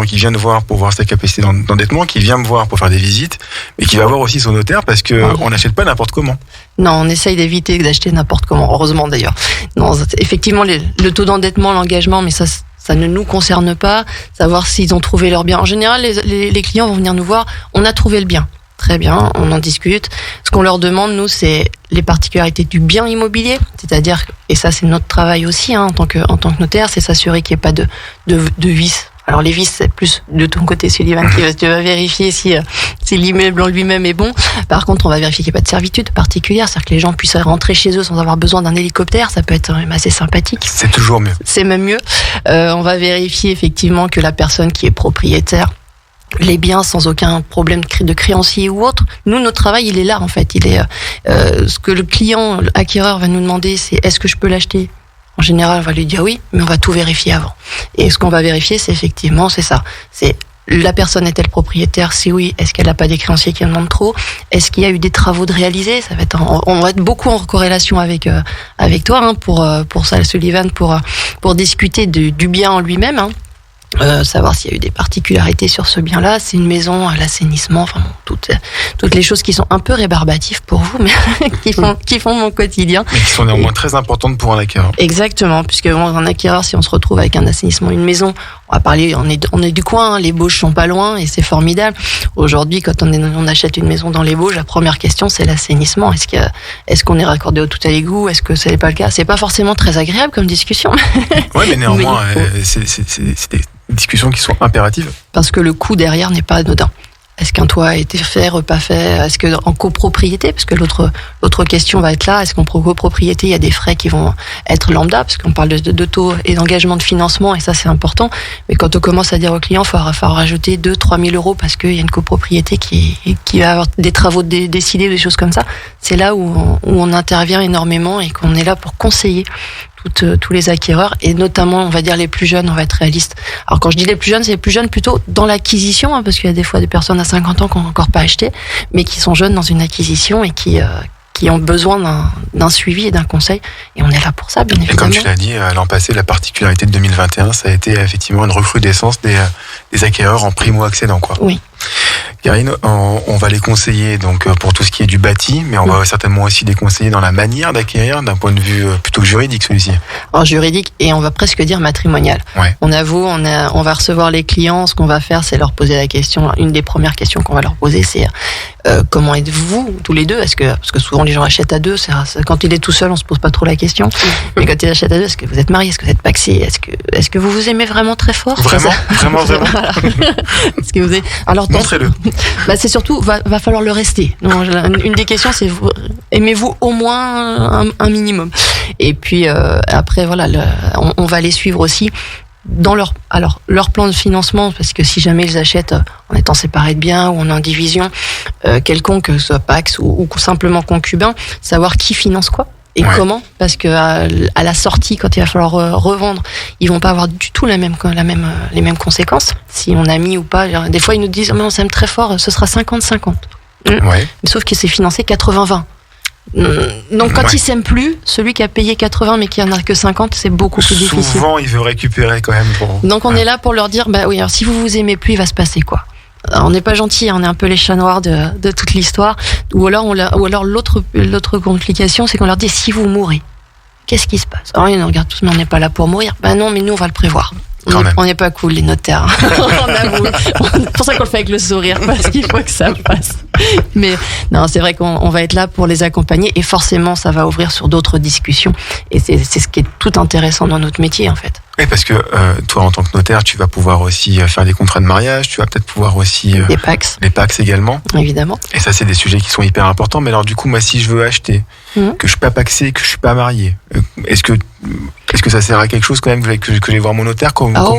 qui vient de voir pour voir sa capacité d'endettement, qui vient me voir pour faire des visites, mais qui va voir aussi son notaire parce que on n'achète pas n'importe comment. Non, on essaye d'éviter d'acheter n'importe comment, heureusement d'ailleurs. Non, effectivement, le taux d'endettement, l'engagement, mais ça ne nous concerne pas. Savoir s'ils ont trouvé leur bien. En général, les clients vont venir nous voir, on a trouvé le bien. Très bien, on en discute. Ce qu'on leur demande, nous, c'est les particularités du bien immobilier, c'est-à-dire, et ça c'est notre travail aussi en tant que notaire, c'est s'assurer qu'il n'y ait pas de vices. Alors les vices, c'est plus de ton côté, Sullivan, tu vas vérifier si l'immeuble en lui-même est bon. Par contre, on va vérifier qu'il n'y a pas de servitude particulière, c'est-à-dire que les gens puissent rentrer chez eux sans avoir besoin d'un hélicoptère, ça peut être même assez sympathique. C'est toujours mieux. C'est même mieux. On va vérifier effectivement que la personne qui est propriétaire les biens sans aucun problème de créancier ou autre. Nous, notre travail, il est là, en fait. Il est ce que le client, l'acquéreur va nous demander, c'est est-ce que je peux l'acheter ? En général, on va lui dire oui, mais on va tout vérifier avant. Et ce qu'on va vérifier, c'est effectivement, c'est ça. C'est la personne est-elle propriétaire ? Si oui, est-ce qu'elle n'a pas des créanciers qui en demandent trop ? Est-ce qu'il y a eu des travaux de réalisés ? Ça va être on va être beaucoup en corrélation avec toi pour ça, Sullivan, pour discuter du bien en lui-même. Savoir s'il y a eu des particularités sur ce bien-là, c'est une maison, l'assainissement, enfin toutes les choses qui sont un peu rébarbatives pour vous, mais qui font mon quotidien. Mais qui sont néanmoins très importantes pour un acquéreur. Exactement, puisque un acquéreur, si on se retrouve avec un assainissement, une maison, on va parler, on est du coin, les Bauges sont pas loin et c'est formidable. Aujourd'hui, quand on achète une maison dans les Bauges, la première question c'est l'assainissement. Est-ce qu'on est raccordé au tout à l'égout ? Est-ce que ce n'est pas le cas ? C'est pas forcément très agréable comme discussion. Ouais, mais néanmoins, c'est des discussions qui sont impératives. Parce que le coût derrière n'est pas anodin. Est-ce qu'un toit a été fait, pas fait? Est-ce que en copropriété? Parce que l'autre question va être là. Est-ce qu'en copropriété, il y a des frais qui vont être lambda? Parce qu'on parle de taux et d'engagement de financement, et ça, c'est important. Mais quand on commence à dire aux clients, il faut rajouter 2-3 000 euros parce qu'il y a une copropriété qui va avoir des travaux décidés, des choses comme ça. C'est là où on intervient énormément et qu'on est là pour conseiller tous les acquéreurs, et notamment, on va dire, les plus jeunes, on va être réaliste. Alors, quand je dis les plus jeunes, c'est les plus jeunes plutôt dans l'acquisition, parce qu'il y a des fois des personnes à 50 ans qui n'ont encore pas acheté, mais qui sont jeunes dans une acquisition et qui ont besoin d'un suivi et d'un conseil. Et on est là pour ça, bien évidemment. Et comme tu l'as dit, l'an passé, la particularité de 2021, ça a été effectivement une recrudescence des acquéreurs en primo-accédant, quoi. Oui. Karine, on va les conseiller donc pour tout ce qui est du bâti, mais on va certainement aussi les conseiller dans la manière d'acquérir d'un point de vue plutôt juridique, celui-ci. En juridique, et on va presque dire matrimonial. Ouais. On avoue, on va recevoir les clients, ce qu'on va faire, c'est leur poser la question. Une des premières questions qu'on va leur poser, c'est comment êtes-vous tous les deux? Parce que souvent les gens achètent à deux. Quand il est tout seul, on se pose pas trop la question. Mais quand il achète à deux, est-ce que vous êtes mariés? Est-ce que vous êtes pacsés? Est-ce que vous vous aimez vraiment très fort? Vraiment. Voilà. Est-ce que vous êtes... Alors, montrez-le. C'est surtout, va falloir le rester. Donc, une des questions, c'est aimez-vous au moins un minimum? Et puis après, voilà, on va les suivre aussi dans leur plan de financement, parce que si jamais ils achètent en étant séparés de biens ou en indivision quelconque, que ce soit Pacs ou simplement concubin, savoir qui finance quoi. Et comment? Parce que à la sortie, quand il va falloir revendre, ils vont pas avoir du tout les mêmes conséquences. Si on a mis ou pas. Des fois, ils nous disent, mais on s'aime très fort, ce sera 50-50. Ouais. Sauf que c'est financé 80-20. Donc quand il s'aime plus, celui qui a payé 80 mais qui en a que 50, c'est beaucoup plus difficile. Souvent, il veut récupérer quand même. Donc on est là pour leur dire, oui, alors si vous vous aimez plus, il va se passer quoi? Alors, on n'est pas gentil, on est un peu les chats noirs de toute l'histoire. Ou alors l'autre complication, c'est qu'on leur dit, si vous mourrez, qu'est-ce qui se passe? Alors ils nous regardent tous, mais on n'est pas là pour mourir. Non, mais nous on va le prévoir. On n'est pas cool, les notaires. On avoue. C'est pour ça qu'on le fait avec le sourire, parce qu'il faut que ça passe. Mais non, c'est vrai qu'on va être là pour les accompagner, et forcément, ça va ouvrir sur d'autres discussions. Et c'est ce qui est tout intéressant dans notre métier, en fait. Oui, parce que toi, en tant que notaire, tu vas pouvoir aussi faire des contrats de mariage, tu vas peut-être pouvoir aussi... les Pacs. Les Pacs également. Évidemment. Et ça, c'est des sujets qui sont hyper importants. Mais alors, du coup, moi, si je veux acheter, que je suis pas pacsé, que je suis pas marié, est-ce que ça sert à quelque chose quand même que je vais voir mon notaire?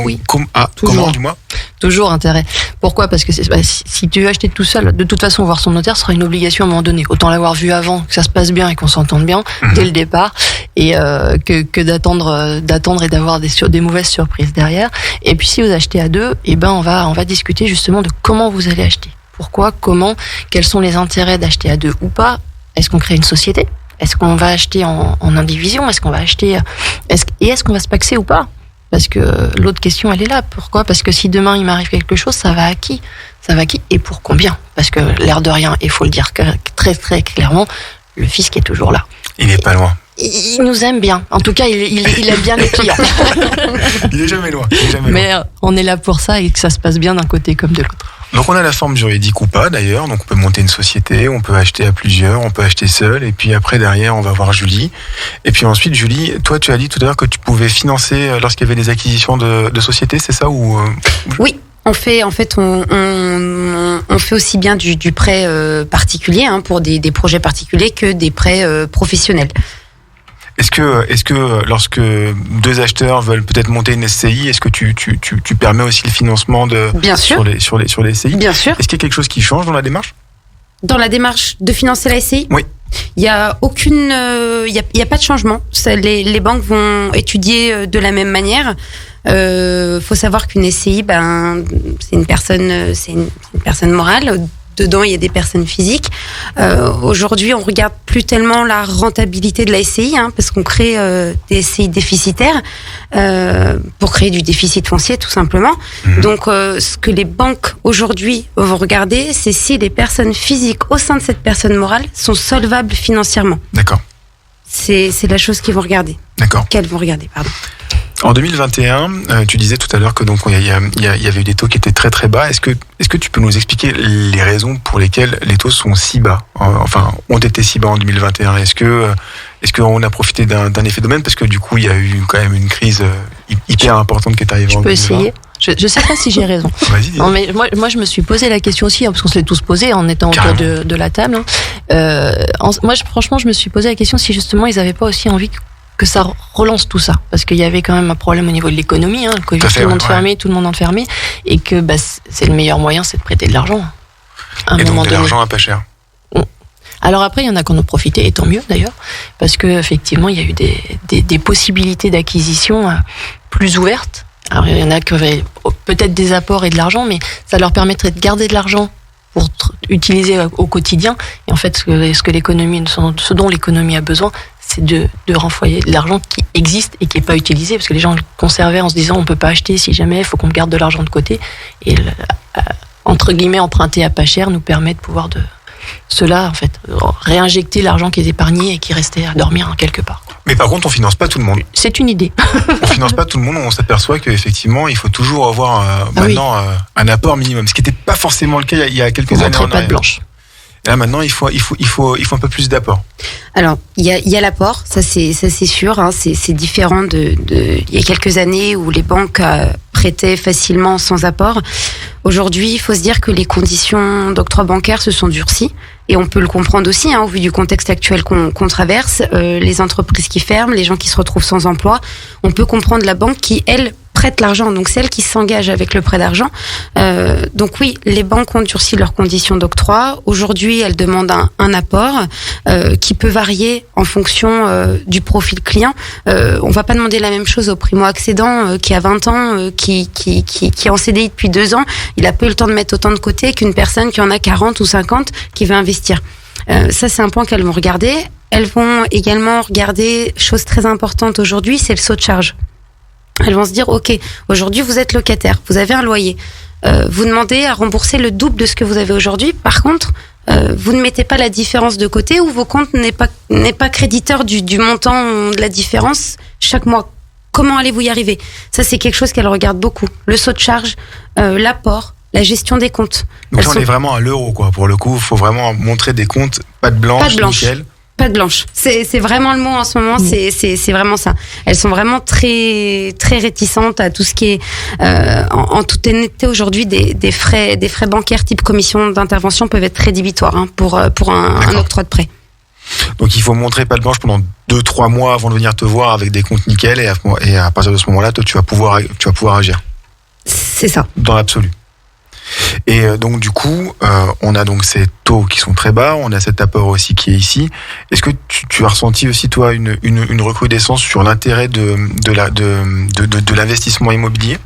Oui. Comment, dis-moi? Toujours intérêt. Pourquoi? Parce que si tu veux acheter tout seul, de toute façon, voir son notaire sera une obligation à un moment donné. Autant l'avoir vu avant, que ça se passe bien et qu'on s'entende bien dès le départ, et que d'attendre et d'avoir des mauvaises surprises derrière. Et puis si vous achetez à deux, on va discuter justement de comment vous allez acheter. Pourquoi, comment, quels sont les intérêts d'acheter à deux ou pas? Est-ce qu'on crée une société? Est-ce qu'on va acheter en indivision? Est-ce qu'on va acheter est-ce qu'on va se paxer ou pas? Parce que l'autre question, elle est là. Pourquoi? Parce que si demain il m'arrive quelque chose, ça va à qui? Ça va à qui et pour combien? Parce que l'air de rien, il faut le dire très très clairement, le fisc est toujours là. Il est pas loin. Il nous aime bien. En tout cas, il aime bien les clients. Il est jamais loin. Mais on est là pour ça et que ça se passe bien d'un côté comme de l'autre. Donc on a la forme juridique ou pas d'ailleurs, donc on peut monter une société, on peut acheter à plusieurs, on peut acheter seul, et puis après derrière on va voir Julie. Et puis ensuite Julie, toi tu as dit tout à l'heure que tu pouvais financer lorsqu'il y avait des acquisitions de sociétés, c'est ça ou Oui. On fait aussi bien du prêt particulier pour des projets particuliers que des prêts professionnels. Est-ce que lorsque deux acheteurs veulent peut-être monter une SCI, est-ce que tu permets aussi le financement sur les SCI? Bien sûr. Est-ce qu'il y a quelque chose qui change dans la démarche? Dans la démarche de financer la SCI? Oui. Il y a pas de changement. Les banques vont étudier de la même manière. Faut savoir qu'une SCI, c'est une personne morale. Dedans, il y a des personnes physiques. Aujourd'hui, on regarde plus tellement la rentabilité de la SCI, parce qu'on crée des SCI déficitaires pour créer du déficit foncier, tout simplement. Donc, ce que les banques aujourd'hui vont regarder, c'est si les personnes physiques au sein de cette personne morale sont solvables financièrement. D'accord. C'est la chose qu'ils vont regarder. D'accord. Qu'elles vont regarder, pardon. En 2021, tu disais tout à l'heure que donc il y avait eu des taux qui étaient très très bas. Est-ce que tu peux nous expliquer les raisons pour lesquelles les taux sont si bas, ont été si bas en 2021? Est-ce qu'on a profité d'un effet domaine, parce que du coup il y a eu quand même une crise hyper importante qui est arrivée en 2020? Je sais pas si j'ai raison. Vas-y, dis. Non, mais moi, je me suis posé la question aussi, parce qu'on se l'est tous posé en étant autour de la table. Franchement, je me suis posé la question si justement ils avaient pas aussi envie que ça relance tout ça, parce qu'il y avait quand même un problème au niveau de l'économie, le Covid, tout le monde fermé, tout le monde enfermé, et que c'est le meilleur moyen, c'est de prêter de l'argent. Et donc de l'argent à pas cher. Alors après, il y en a qui en ont profité, et tant mieux d'ailleurs, parce que effectivement, il y a eu des possibilités d'acquisition plus ouvertes. Alors il y en a qui avaient peut-être des apports et de l'argent, mais ça leur permettrait de garder de l'argent pour utiliser au quotidien. Et en fait, ce dont l'économie a besoin, c'est de renvoyer de l'argent qui existe et qui n'est pas utilisé, parce que les gens le conservaient en se disant on peut pas acheter si jamais, il faut qu'on garde de l'argent de côté. Et entre guillemets, emprunter à pas cher nous permet de pouvoir cela, en fait, réinjecter l'argent qui est épargné et qui restait à dormir quelque part. Mais par contre, on finance pas tout le monde. C'est une idée. On finance pas tout le monde. On s'aperçoit qu'effectivement, il faut toujours avoir maintenant un apport minimum, ce qui n'était pas forcément le cas il y a quelques années. On pas de blanche. Là maintenant, il faut un peu plus d'apport. Alors, il y a l'apport, ça c'est sûr. C'est différent il y a quelques années où les banques prêtaient facilement sans apport. Aujourd'hui, il faut se dire que les conditions d'octroi bancaire se sont durcies. Et on peut le comprendre aussi, au vu du contexte actuel qu'on traverse, les entreprises qui ferment, les gens qui se retrouvent sans emploi. On peut comprendre la banque qui, elle, prête l'argent, donc celle qui s'engage avec le prêt d'argent. Donc oui, les banques ont durci leurs conditions d'octroi. Aujourd'hui, elles demandent un apport qui peut varier en fonction du profil client. On va pas demander la même chose au primo-accédant qui a 20 ans, qui est en CDI depuis 2 ans. Il a peu le temps de mettre autant de côté qu'une personne qui en a 40 ou 50 qui veut investir. Ça, c'est un point qu'elles vont regarder. Elles vont également regarder, chose très importante aujourd'hui, c'est le saut de charge. Elles vont se dire, ok, aujourd'hui vous êtes locataire, vous avez un loyer, vous demandez à rembourser le double de ce que vous avez aujourd'hui. Par contre, vous ne mettez pas la différence de côté, ou vos comptes n'est pas créditeur du montant de la différence chaque mois. Comment allez-vous y arriver? Ça, c'est quelque chose qu'elles regardent beaucoup. Le saut de charge, l'apport, la gestion des comptes. Donc on est vraiment à l'euro, quoi. Pour le coup, il faut vraiment montrer des comptes, pas de blanche, nickel. Pas de blanche. C'est vraiment le mot en ce moment. C'est vraiment ça. Elles sont vraiment très très réticentes à tout ce qui est en toute honnêteté aujourd'hui des frais bancaires type commission d'intervention peuvent être rédhibitoires pour un octroi de prêt. Donc il faut montrer pas de blanche pendant 2-3 mois avant de venir te voir avec des comptes nickel, et à partir de ce moment-là, toi tu vas pouvoir agir. C'est ça. Dans l'absolu. Et donc du coup, on a donc ces taux qui sont très bas, on a cet apport aussi qui est ici. Est-ce que tu as ressenti aussi toi une recrudescence sur l'intérêt de l'investissement immobilier?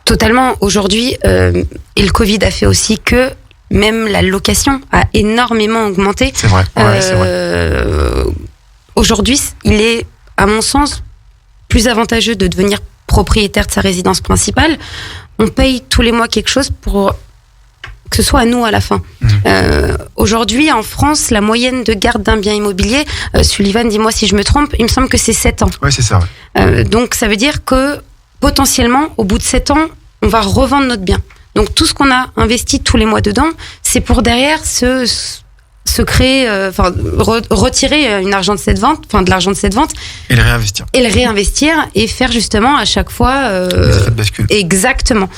Totalement. Aujourd'hui, et le Covid a fait aussi que même la location a énormément augmenté. C'est vrai. C'est vrai. Aujourd'hui, il est, à mon sens, plus avantageux de devenir propriétaire de sa résidence principale. On paye tous les mois quelque chose pour que ce soit à nous à la fin. Aujourd'hui, en France, la moyenne de garde d'un bien immobilier, Sullivan, dis-moi si je me trompe, il me semble que c'est 7 ans. Oui, c'est ça. Ouais. Donc, ça veut dire que potentiellement, au bout de 7 ans, on va revendre notre bien. Donc, tout ce qu'on a investi tous les mois dedans, c'est pour derrière se créer, retirer de l'argent de cette vente. Et le réinvestir. Et faire justement à chaque fois. Les effets de bascule. Exactement.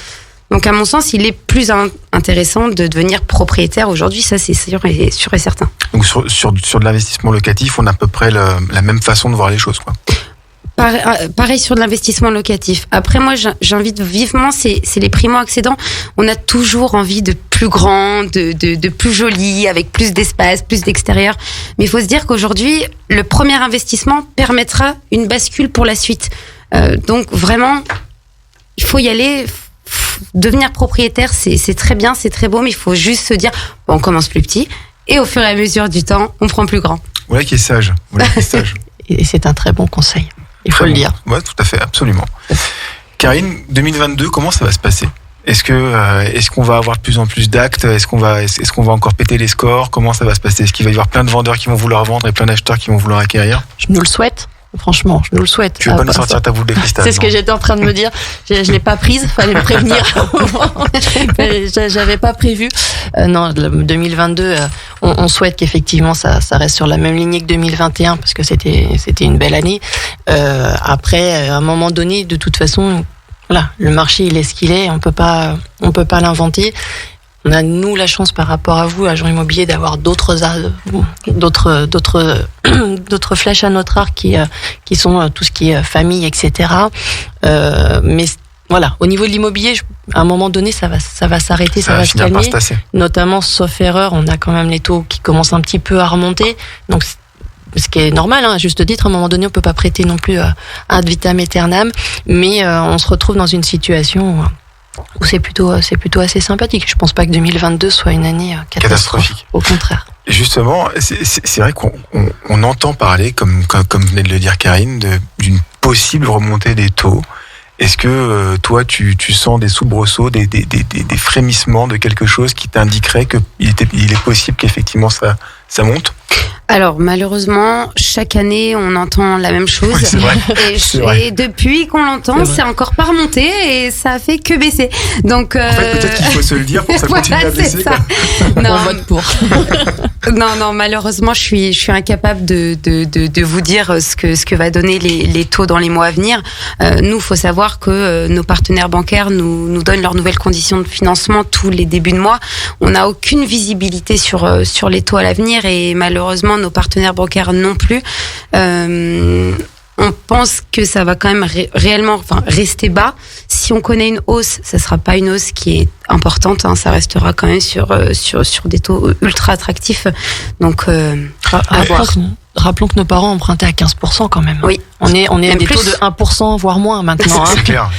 Donc, à mon sens, il est plus intéressant de devenir propriétaire aujourd'hui, ça c'est sûr et certain. Donc, sur de l'investissement locatif, on a à peu près la même façon de voir les choses, quoi. Pareil sur de l'investissement locatif. Après, moi, j'invite vivement, c'est les primo-accédants. On a toujours envie de plus grand, de plus joli, avec plus d'espace, plus d'extérieur. Mais il faut se dire qu'aujourd'hui, le premier investissement permettra une bascule pour la suite. Donc, vraiment, il faut y aller. Devenir propriétaire, c'est très bien, c'est très beau, mais il faut juste se dire, bon, on commence plus petit, et au fur et à mesure du temps, on prend plus grand. Voilà qui est sage. Et c'est un très bon conseil. Il faut le dire. Oui, tout à fait, absolument. Karine, 2022, comment ça va se passer? Est-ce qu'on va avoir de plus en plus d'actes? Est-ce qu'on va encore péter les scores? Comment ça va se passer? Est-ce qu'il va y avoir plein de vendeurs qui vont vouloir vendre et plein d'acheteurs qui vont vouloir acquérir? Je nous le souhaite. Franchement, je nous le souhaite. Tu veux pas nous sortir ta boule de cristal? C'est ce que j'étais en train de me dire. Je l'ai pas prise, fallait me prévenir. J'avais pas prévu. Non, 2022, on souhaite qu'effectivement ça reste sur la même lignée que 2021 parce que c'était une belle année. Après, à un moment donné, de toute façon, voilà, le marché il est ce qu'il est, on peut pas l'inventer. On a nous la chance par rapport à vous, agents immobiliers, d'avoir d'autres flèches à notre arc qui sont tout ce qui est famille, etc. Mais voilà, au niveau de l'immobilier, à un moment donné, ça va s'arrêter, ça va se calmer. Notamment, sauf erreur, on a quand même les taux qui commencent un petit peu à remonter. Donc, ce qui est normal, à juste titre, à un moment donné, on peut pas prêter non plus ad vitam aeternam, mais on se retrouve dans une situation où c'est plutôt assez sympathique. Je pense pas que 2022 soit une année catastrophique. Au contraire. Justement, c'est vrai qu'on entend parler, comme venait de le dire Karine, d'une possible remontée des taux. Est-ce que toi, tu sens des soubresauts, des frémissements de quelque chose qui t'indiquerait qu'il est possible qu'effectivement ça monte ? Alors malheureusement, chaque année, on entend la même chose. Oui, c'est vrai. Et depuis qu'on l'entend, c'est encore pas remonté et ça a fait que baisser. Donc en fait, peut-être qu'il faut se le dire pour que ça continue à baisser. Ça. Non. On vote pour. Non, malheureusement, je suis incapable de vous dire ce que va donner les taux dans les mois à venir. Nous, faut savoir que nos partenaires bancaires nous donnent leurs nouvelles conditions de financement tous les débuts de mois. On n'a aucune visibilité sur les taux à l'avenir et malheureusement, nos partenaires bancaires non plus. On pense que ça va quand même réellement rester bas. Si on connaît une hausse, ça sera pas une hausse qui est importante, ça restera quand même sur des taux ultra attractifs. Donc à voir. Rappelons que nos parents empruntaient à 15% quand même. Oui. On est à des plus. taux de 1%, voire moins maintenant. C'est clair.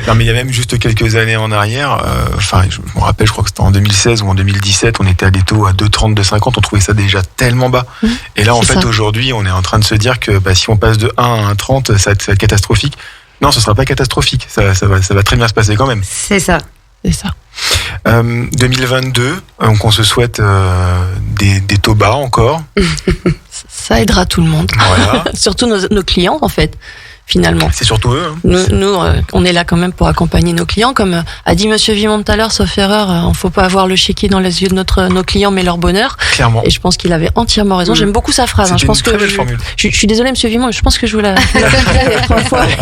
Non, mais il y a même juste quelques années en arrière, je me rappelle, je crois que c'était en 2016 ou en 2017, on était à des taux à 2,30, 2,50, on trouvait ça déjà tellement bas. Et là, en fait, aujourd'hui, on est en train de se dire que si on passe de 1 à 1,30, ça va être catastrophique. Non, ce sera pas catastrophique. Ça va très bien se passer quand même. C'est ça. 2022, donc on se souhaite des taux bas encore. Ça aidera tout le monde. Voilà. Surtout nos clients, en fait, finalement. C'est surtout eux. Nous, on est là quand même pour accompagner nos clients. Comme a dit Monsieur Vimont tout à l'heure, sauf erreur, on ne faut pas avoir le chéquier dans les yeux de nos clients, mais leur bonheur. Clairement. Et je pense qu'il avait entièrement raison. J'aime beaucoup sa phrase. Je pense que je suis désolée, Monsieur Vimont, je pense que je vous la fais 3 fois avec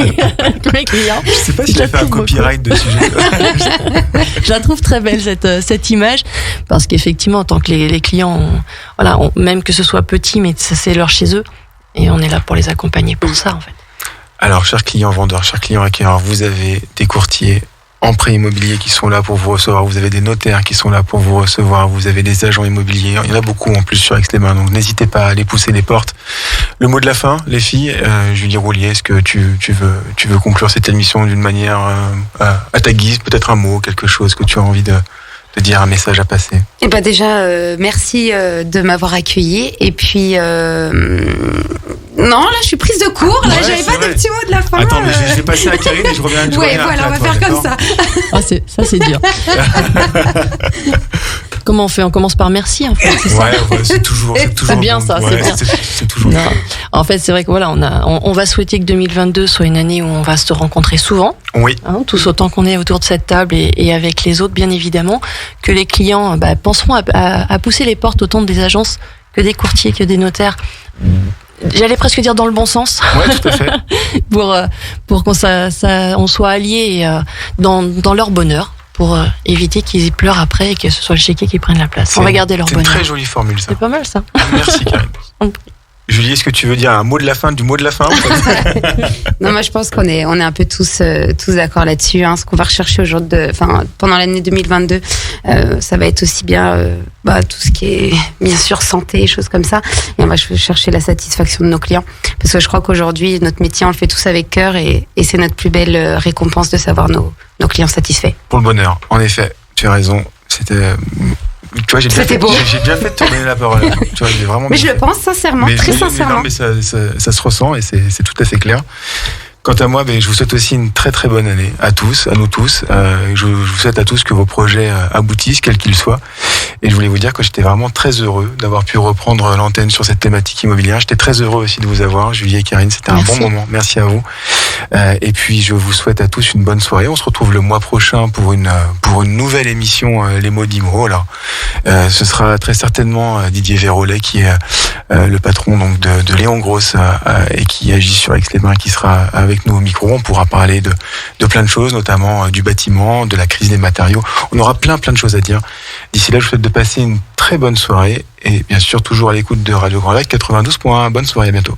mes clients. Je sais pas si j'ai fait un copyright dessus. Je la trouve très belle cette image, parce qu'effectivement, en tant que les clients, même que ce soit petit, mais ça c'est leur chez eux, et on est là pour les accompagner pour ça en fait. Alors, chers clients vendeurs, chers clients acquéreurs, vous avez des courtiers en prêt immobilier qui sont là pour vous recevoir, vous avez des notaires qui sont là pour vous recevoir, vous avez des agents immobiliers, il y en a beaucoup en plus sur Aix-les-Bains, donc n'hésitez pas à aller pousser les portes. Le mot de la fin, les filles, Julie Roulier, est-ce que tu veux conclure cette émission d'une manière à ta guise, peut-être un mot, quelque chose que tu as envie de dire, un message à passer? Et déjà, merci de m'avoir accueilli. Et puis, non, là, je suis prise de court. Là, j'avais pas de petits mots de la fin. Attends, mais je vais passer à Karine et je reviens. On va faire comme ça. Ça, c'est dur. Comment on fait? On commence par merci, en fait, c'est ça? C'est toujours c'est bien bon. ça, c'est bien. C'est toujours non. En fait, c'est vrai que on va souhaiter que 2022 soit une année où on va se rencontrer souvent. Oui. Tous autant qu'on est autour de cette table et avec les autres, bien évidemment. Que les clients penseront à pousser les portes autant des agences que des courtiers, que des notaires. J'allais presque dire dans le bon sens. Ouais, tout à fait. pour qu'on on soit alliés dans leur bonheur, pour éviter qu'ils y pleurent après et que ce soit le chéquier qui prenne la place. On va garder leur bonheur. C'est une très jolie formule, ça. C'est pas mal, ça. Merci, Karine. Julie, est-ce que tu veux dire un mot de la fin du mot de la fin? Non, moi je pense qu'on est un peu tous d'accord là-dessus. Ce qu'on va rechercher aujourd'hui, pendant l'année 2022, ça va être aussi bien tout ce qui est bien sûr santé, choses comme ça. Et on va chercher la satisfaction de nos clients, parce que je crois qu'aujourd'hui notre métier on le fait tous avec cœur et c'est notre plus belle récompense de savoir nos clients satisfaits. Pour le bonheur, en effet, tu as raison. C'était tu vois, j'ai bien fait de te donner la parole. Tu vois, j'ai vraiment. Mais je le pense sincèrement, très sincèrement. Mais ça se ressent et c'est tout à fait clair. Quant à moi, je vous souhaite aussi une très très bonne année à tous, à nous tous. Je vous souhaite à tous que vos projets aboutissent, quels qu'ils soient. Et je voulais vous dire que j'étais vraiment très heureux d'avoir pu reprendre l'antenne sur cette thématique immobilière. J'étais très heureux aussi de vous avoir, Julie et Karine. C'était un bon moment. Merci à vous. Et puis je vous souhaite à tous une bonne soirée. On se retrouve le mois prochain pour une nouvelle émission Les mots d'Imo. Alors, Ce sera très certainement Didier Vérolet qui est le patron donc de Léon Gross et qui agit sur Aix-les-Bains qui sera avec nous au micro. On pourra parler de plein de choses, notamment du bâtiment, de la crise des matériaux. On aura plein de choses à dire. D'ici là, je vous souhaite de passer une très bonne soirée et bien sûr toujours à l'écoute de Radio Grand Lac 92.1. Bonne soirée, à bientôt.